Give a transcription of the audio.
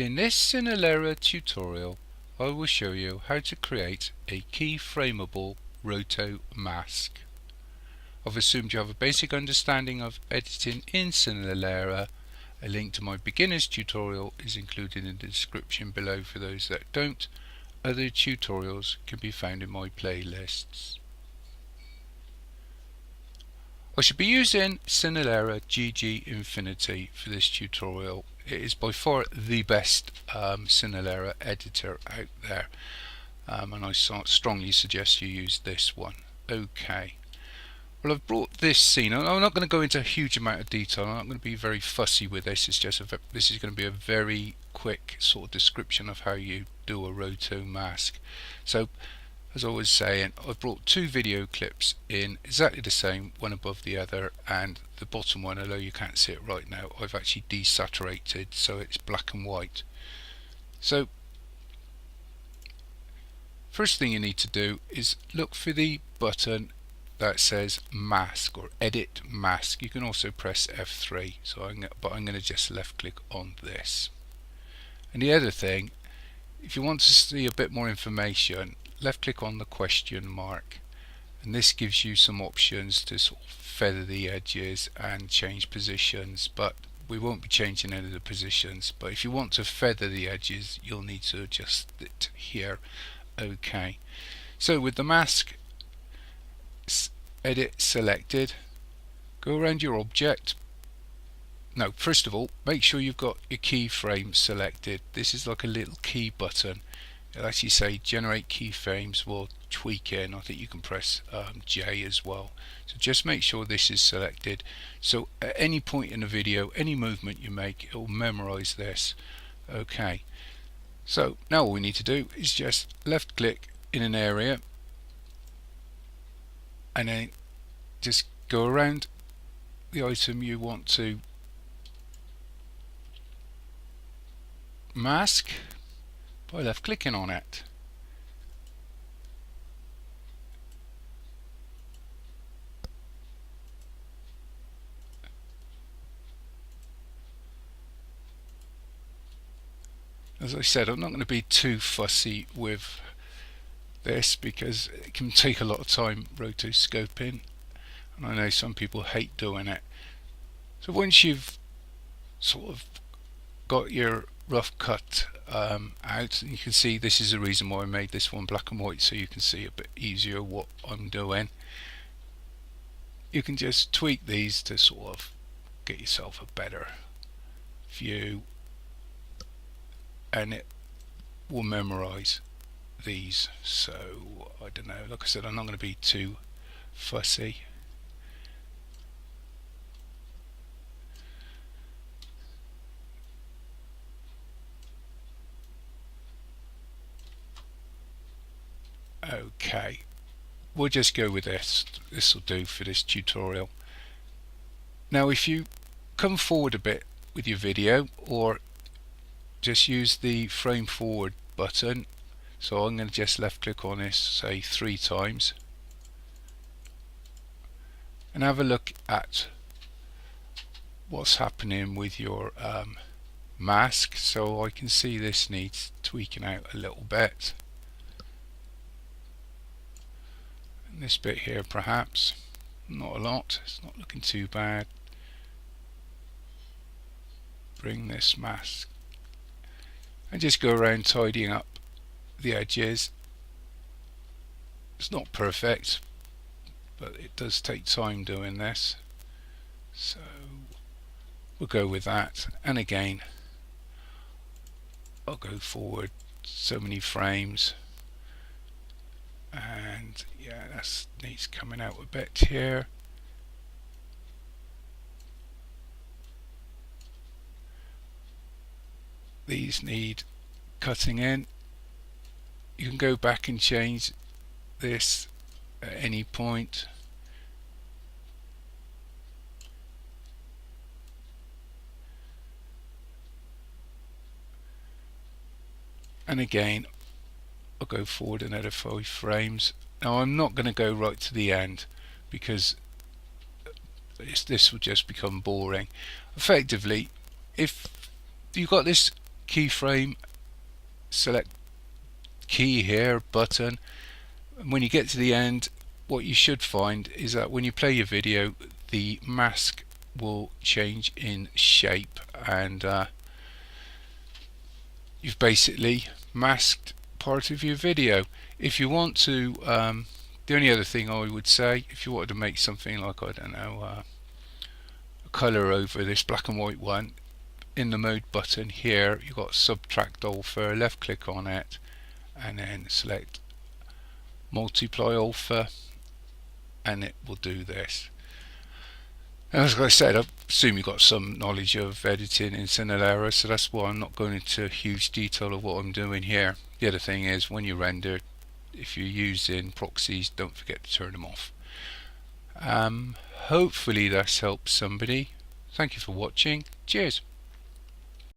In this Cinelerra tutorial, I will show you how to create a keyframeable Roto mask. I've assumed you have a basic understanding of editing in Cinelerra. A link to my beginner's tutorial is included in the description below for those that don't. Other tutorials can be found in my playlists. I should be using Cinelerra-GG Infinity for this tutorial. It is by far the best Cinelerra editor out there, and I strongly suggest you use this one. Okay, well, I've brought this scene. I'm not going to go into a huge amount of detail. I'm not going to be very fussy with this. It's just this is going to be a very quick sort of description of how you do a Roto mask. So, as I was saying, I've brought two video clips in exactly the same, one above the other, and the bottom one, although you can't see it right now, I've actually desaturated so it's black and white. So first thing you need to do is look for the button that says mask or edit mask. You can also press F3, but I'm going to just left click on this. And the other thing, if you want to see a bit more information, left click on the question mark, and this gives you some options to sort of feather the edges and change positions, but we won't be changing any of the positions. But if you want to feather the edges, you'll need to adjust it here. Okay, so with the mask edit selected, go around your object. Now, first of all, make sure you've got your keyframe selected. This is like a little key button. It'll actually say generate keyframes. We'll tweak in. I think you can press J as well. So just make sure this is selected. So at any point in the video, any movement you make, it will memorize this. Okay. So now all we need to do is just left click in an area, and then just go around the item you want to mask by left clicking on it. As I said, I'm not going to be too fussy with this because it can take a lot of time rotoscoping, and I know some people hate doing it. So once you've sort of got your rough cut out, and you can see this is the reason why I made this one black and white, so you can see a bit easier what I'm doing. You can just tweak these to sort of get yourself a better view, and it will memorize these. So I don't know, like I said, I'm not going to be too fussy. Okay, we'll just go with this. This will do for this tutorial. Now if you come forward a bit with your video, or just use the frame forward button, so I'm going to just left click on this, say 3 times, and have a look at what's happening with your mask. So I can see this needs tweaking out a little bit. This bit here perhaps, not a lot, it's not looking too bad. Bring this mask and just go around tidying up the edges. It's not perfect, but it does take time doing this, so we'll go with that. And again, I'll go forward so many frames, and yeah, that needs coming out a bit here. These need cutting in. You can go back and change this at any point. And again, I'll go forward another 5 frames. Now I'm not going to go right to the end because this will just become boring. Effectively, if you've got this keyframe, select key here, button, and when you get to the end, what you should find is that when you play your video, the mask will change in shape, and you've basically masked part of your video. If you want to, the only other thing I would say, if you wanted to make something like, I don't know, a colour over this black and white one, in the mode button here you've got subtract alpha, left click on it and then select multiply alpha, and it will do this. And as I said, I assume you've got some knowledge of editing in Cinelerra, so that's why I'm not going into huge detail of what I'm doing here. The other thing is, when you render, if you're using proxies, don't forget to turn them off. Hopefully that's helped somebody. Thank you for watching. Cheers.